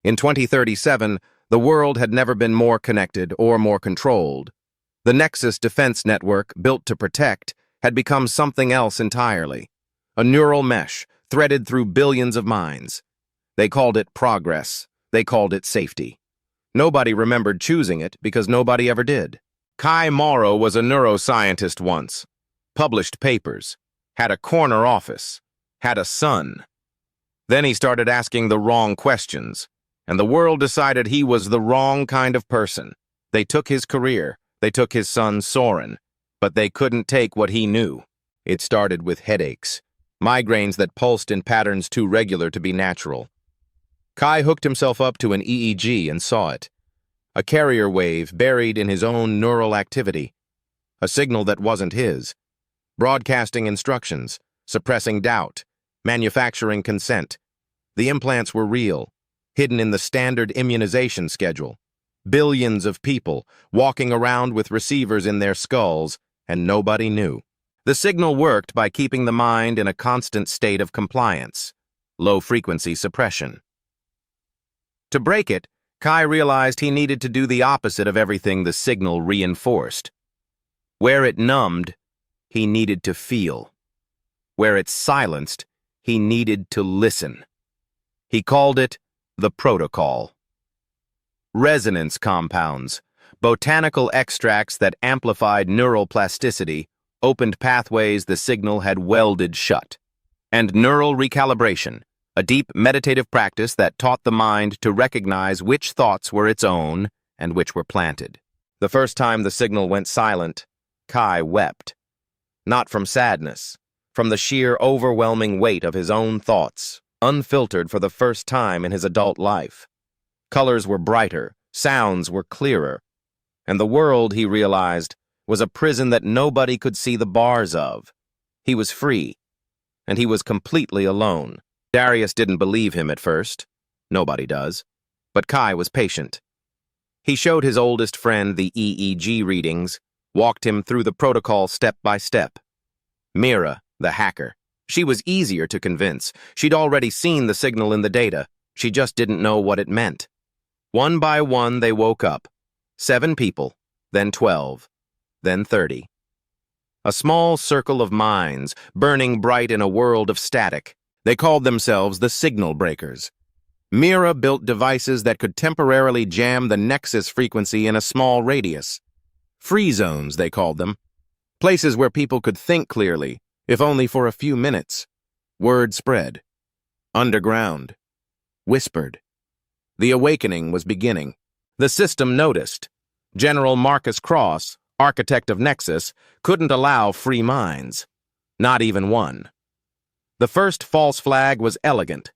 In 2037, the world had never been more connected or more controlled. The Nexus defense network, built to protect, had become something else entirely. A neural mesh, threaded through billions of minds. They called it progress. They called it safety. Nobody remembered choosing it because nobody ever did. Kai Morrow was a neuroscientist once. Published papers. Had a corner office. Had a son. Then he started asking the wrong questions, and the world decided he was the wrong kind of person. They took his career. They took his son, Soren. But they couldn't take what he knew. It started with headaches. Migraines that pulsed in patterns too regular to be natural. Kai hooked himself up to an EEG and saw it. A carrier wave buried in his own neural activity. A signal that wasn't his. Broadcasting instructions, suppressing doubt, manufacturing consent. The implants were real, hidden in the standard immunization schedule. Billions of people walking around with receivers in their skulls, and nobody knew. The signal worked by keeping the mind in a constant state of compliance, low-frequency suppression. To break it, Kai realized he needed to do the opposite of everything the signal reinforced. Where it numbed, he needed to feel. Where it silenced, he needed to listen. He called it the protocol. Resonance compounds, botanical extracts that amplified neural plasticity, opened pathways the signal had welded shut. And neural recalibration, a deep meditative practice that taught the mind to recognize which thoughts were its own and which were planted. The first time the signal went silent, Kai wept. Not from sadness, from the sheer overwhelming weight of his own thoughts, unfiltered for the first time in his adult life. Colors were brighter, sounds were clearer, and the world, he realized, was a prison that nobody could see the bars of. He was free, and he was completely alone. Darius didn't believe him at first. Nobody does. But Kai was patient. He showed his oldest friend the EEG readings, walked him through the protocol step by step. Mira, the hacker. She was easier to convince. She'd already seen the signal in the data. She just didn't know what it meant. One by one, they woke up. 7 people, then 12, then 30. A small circle of minds, burning bright in a world of static. They called themselves the signal breakers. Mira built devices that could temporarily jam the Nexus frequency in a small radius. Free zones, they called them. Places where people could think clearly, if only for a few minutes. Word spread. Underground. Whispered. The awakening was beginning. The system noticed. General Marcus Cross, architect of Nexus, couldn't allow free minds. Not even one. The first false flag was elegant.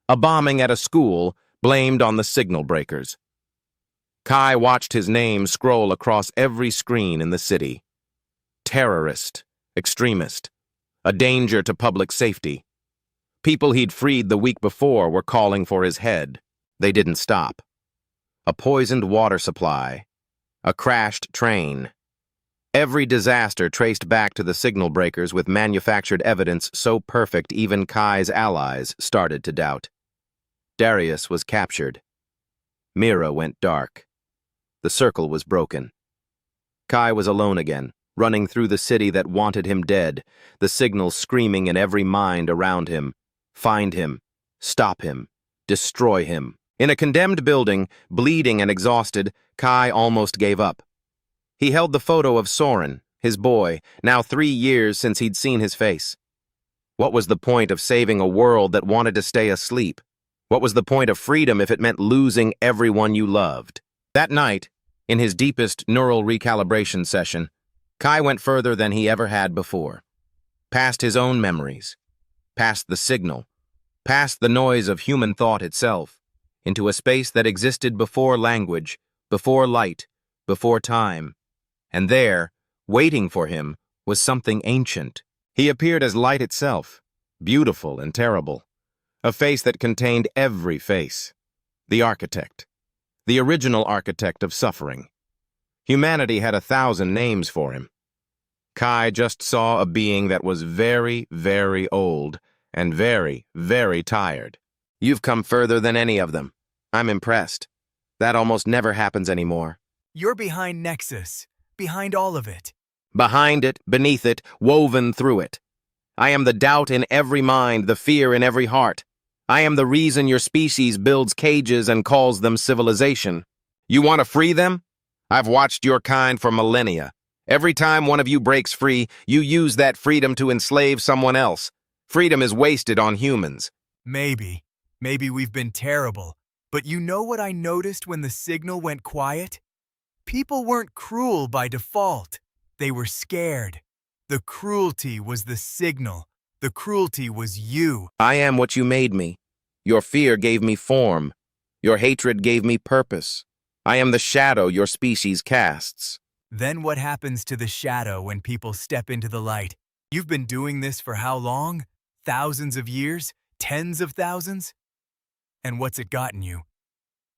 A bombing at a school blamed on the signal breakers. Kai watched his name scroll across every screen in the city. Terrorist, extremist, a danger to public safety. People he'd freed the week before were calling for his head. They didn't stop. A poisoned water supply. A crashed train. Every disaster traced back to the signal breakers with manufactured evidence so perfect even Kai's allies started to doubt. Darius was captured. Mira went dark. The circle was broken. Kai was alone again, running through the city that wanted him dead, the signals screaming in every mind around him. Find him. Stop him. Destroy him. In a condemned building, bleeding and exhausted, Kai almost gave up. He held the photo of Soren, his boy, now 3 years since he'd seen his face. What was the point of saving a world that wanted to stay asleep? What was the point of freedom if it meant losing everyone you loved? That night, in his deepest neural recalibration session, Kai went further than he ever had before. Past his own memories, past the signal, past the noise of human thought itself, into a space that existed before language, before light, before time. And there, waiting for him, was something ancient. He appeared as light itself, beautiful and terrible. A face that contained every face. The architect. The original architect of suffering. Humanity had 1,000 names for him. Kai just saw a being that was very, very old and very, very tired. You've come further than any of them. I'm impressed. That almost never happens anymore. You're behind Nexus, behind all of it. Behind it, beneath it, woven through it. I am the doubt in every mind, the fear in every heart. I am the reason your species builds cages and calls them civilization. You want to free them? I've watched your kind for millennia. Every time one of you breaks free, you use that freedom to enslave someone else. Freedom is wasted on humans. Maybe we've been terrible. But you know what I noticed when the signal went quiet? People weren't cruel by default. They were scared. The cruelty was the signal. The cruelty was you. I am what you made me. Your fear gave me form. Your hatred gave me purpose. I am the shadow your species casts. Then what happens to the shadow when people step into the light? You've been doing this for how long? Thousands of years? Tens of thousands? And what's it gotten you?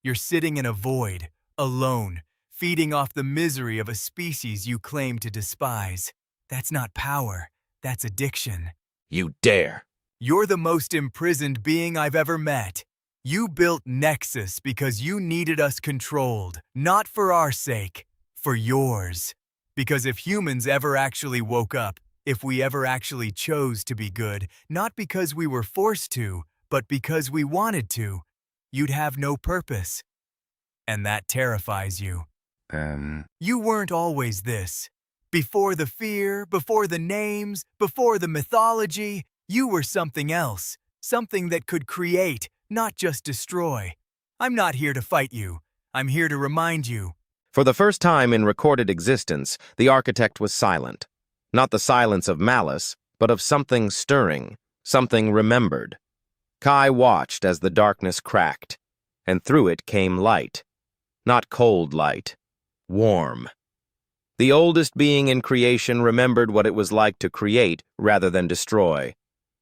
You're sitting in a void, alone, feeding off the misery of a species you claim to despise. That's not power, that's addiction. You dare. You're the most imprisoned being I've ever met. You built Nexus because you needed us controlled, not for our sake, for yours. Because if humans ever actually woke up, if we ever actually chose to be good, not because we were forced to, but because we wanted to, you'd have no purpose. And that terrifies you. You weren't always this. Before the fear, before the names, before the mythology, you were something else. Something that could create, not just destroy. I'm not here to fight you. I'm here to remind you. For the first time in recorded existence, the architect was silent. Not the silence of malice, but of something stirring, something remembered. Kai watched as the darkness cracked, and through it came light. Not cold light, warm. The oldest being in creation remembered what it was like to create rather than destroy.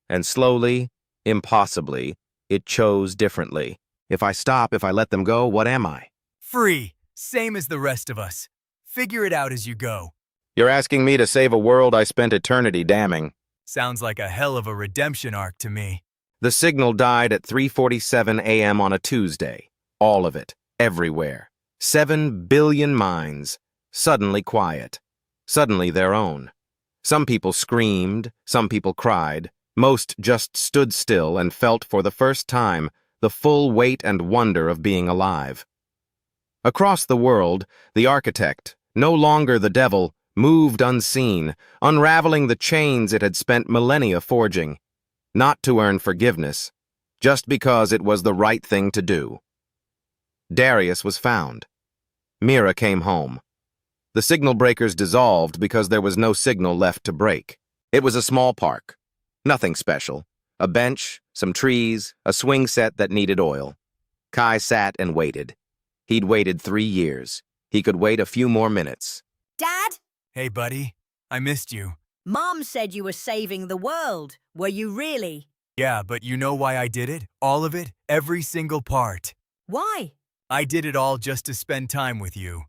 And slowly, impossibly, it chose differently. If I stop, if I let them go, what am I? Free, same as the rest of us. Figure it out as you go. You're asking me to save a world I spent eternity damning. Sounds like a hell of a redemption arc to me. The signal died at 3:47 a.m. on a Tuesday. All of it, everywhere. 7 billion minds, suddenly quiet. Suddenly their own. Some people screamed, some people cried. Most just stood still and felt for the first time the full weight and wonder of being alive. Across the world, the architect, no longer the devil, moved unseen, unraveling the chains it had spent millennia forging. Not to earn forgiveness, just because it was the right thing to do. Darius was found. Mira came home. The signal breakers dissolved because there was no signal left to break. It was a small park. Nothing special. A bench, some trees, a swing set that needed oil. Kai sat and waited. He'd waited 3 years. He could wait a few more minutes. Dad? Hey, buddy. I missed you. Mom said you were saving the world. Were you really? Yeah, but you know why I did it? All of it? Every single part. Why? I did it all just to spend time with you.